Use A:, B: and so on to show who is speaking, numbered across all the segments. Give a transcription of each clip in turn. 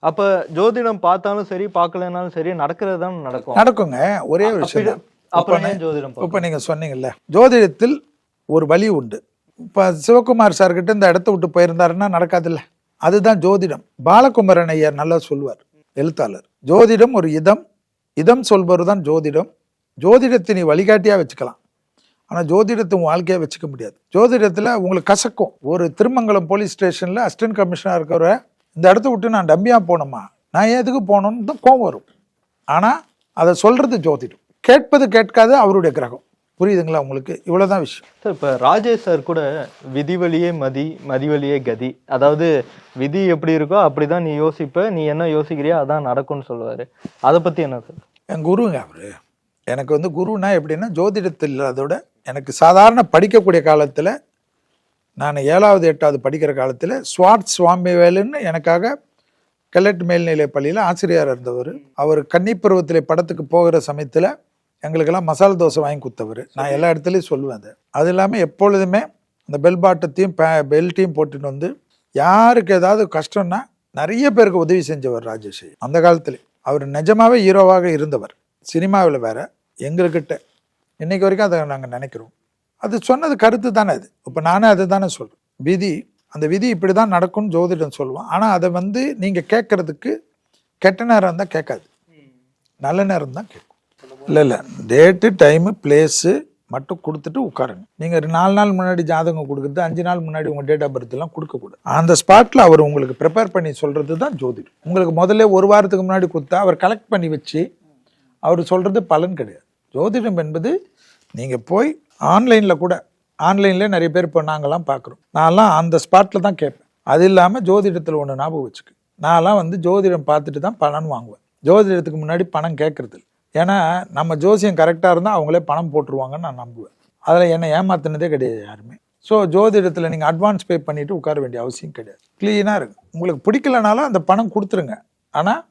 A: அப்ப ஜோதிடம் பார்த்தாலும் சரி பார்க்கலனாலும் சரி நடக்கிறது தான்
B: நடக்குங்க. ஒரே விஷயம்.
A: அப்புறம் ஏன் ஜோதிடம்?
B: இப்ப நீங்க சொன்னீங்கல்ல, ஜோதிடத்தில் ஒரு வழி உண்டு. இப்ப சிவகுமார் சார் கிட்ட இந்த இடத்த விட்டு போயிருந்தாருன்னா நடக்காதுல்ல. அதுதான் ஜோதிடம். பாலகுமரன் ஐயர் நல்லா சொல்வார், எழுத்தாளர். ஜோதிடம் ஒரு இதம் சொல்பவர் தான் ஜோதிடம். ஜோதிடத்தை நீ வழிகாட்டியா வச்சுக்கலாம், ஆனா ஜோதிடத்தை வாழ்க்கையா வச்சுக்க முடியாது. ஜோதிடத்துல உங்களுக்கு கசக்கும். ஒரு திருமங்கலம் போலீஸ் ஸ்டேஷன்ல அசிஸ்டன்ட் கமிஷனர் இருக்கிற இந்த இடத்த விட்டு நான் டம்பியா போனோமா, நான் எதுக்கு போனோம்னு தான் கோவம் வரும். ஆனா அதை சொல்றது ஜோதிடம். கேட்பது கேட்காது அவருடைய கிரகம். புரியுதுங்களா உங்களுக்கு? இவ்வளவுதான் விஷயம்.
A: சார், இப்ப ராஜேஷ் சார் கூட விதி வழியே மதி வழியே கதி, அதாவது விதி எப்படி இருக்கோ அப்படிதான் நீ யோசிப்ப, நீ என்ன யோசிக்கிறியோ அதான் நடக்கும்னு சொல்லுவாரு. அதை பத்தி என்ன சார்?
B: என் குருங்க அவரு. எனக்கு வந்து குருனா எப்படின்னா, ஜோதிடத்தில் அதோட எனக்கு சாதாரண படிக்கக்கூடிய காலத்தில், நான் 7வது 8வது படிக்கிற காலத்தில் ஸ்வாட் சுவாமிவேலுன்னு எனக்காக கெல்லட் மேல்நிலை பள்ளியில் ஆசிரியர் இருந்தவர். அவர் கன்னிப்பருவத்தில் படத்துக்கு போகிற சமயத்தில் எங்களுக்கெல்லாம் மசாலா தோசை வாங்கி கொடுத்தவர். நான் எல்லா இடத்துலையும் சொல்லுவேன். அது இல்லாமல் எப்பொழுதுமே அந்த பெல் பாட்டத்தையும் பெல்ட்டையும் போட்டுட்டு வந்து யாருக்கு ஏதாவது கஷ்டம்னா நிறைய பேருக்கு உதவி செஞ்சவர் ராஜேஷ். அந்த காலத்தில் அவர் நிஜமாவே ஹீரோவாக இருந்தவர். சினிமாவில் வேற, எங்கள்கிட்ட இன்னைக்கு வரைக்கும் அதை நாங்கள் நினைக்கிறோம். அது சொன்னது கருத்து தானே அது. இப்போ நானே அதை தானே சொல்கிறேன். விதி, அந்த விதி இப்படி தான் நடக்கும்னு ஜோதிடம் சொல்லுவான். ஆனால் அதை வந்து நீங்கள் கேட்கறதுக்கு கெட்ட நேரம் இருந்தால் கேட்காது, நல்ல நேரம் தான் கேட்கும். இல்லை டேட்டு டைமு பிளேஸு மட்டும் கொடுத்துட்டு உட்காருங்க. நீங்கள் 4 நாள் முன்னாடி ஜாதகம் கொடுக்குறது, 5 நாள் முன்னாடி உங்கள் டேட் ஆஃப் பர்த்லாம் கொடுக்கக்கூடாது. அந்த ஸ்பாட்டில் அவர் உங்களுக்கு ப்ரிப்பேர் பண்ணி சொல்கிறது தான் ஜோதிடம். உங்களுக்கு முதல்ல 1 வாரத்துக்கு முன்னாடி கொடுத்தா அவர் கலெக்ட் பண்ணி வச்சு அவர் சொல்கிறது பலன் கிடையாது. ஜோதிடம் என்பது நீங்கள் போய் ஆன்லைனில் கூட, ஆன்லைனில் நிறைய பேர் இப்போ நாங்கள்லாம் பார்க்குறோம். நான்லாம் அந்த ஸ்பாட்டில் தான் கேட்பேன். அது இல்லாமல் ஜோதிடத்தில் ஒன்று ஞாபகம் வச்சுக்கு, நான்லாம் வந்து ஜோதிடம் பார்த்துட்டு தான் பலன் வாங்குவேன். ஜோதிடத்துக்கு முன்னாடி பணம் கேட்கறது. ஏன்னா நம்ம ஜோசியம் கரெக்டாக இருந்தால் அவங்களே பணம் போட்டுருவாங்கன்னு நான் நம்புவேன். அதில் என்னை ஏமாத்தினதே கிடையாது யாருமே. ஸோ ஜோதிடத்தில் நீங்கள் அட்வான்ஸ் பே பண்ணிவிட்டு உட்கார வேண்டிய அவசியம் கிடையாது. க்ளீனாக இருக்கும். உங்களுக்கு பிடிக்கலனாலும் அந்த பணம் கொடுத்துருங்க. ஆனால்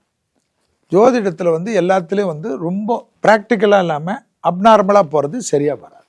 B: ஜோதிடத்தில் வந்து எல்லாத்துலேயும் வந்து ரொம்ப ப்ராக்டிக்கலாக இல்லாமல் அப்நார்மலாக போகிறது சரியாக வராது.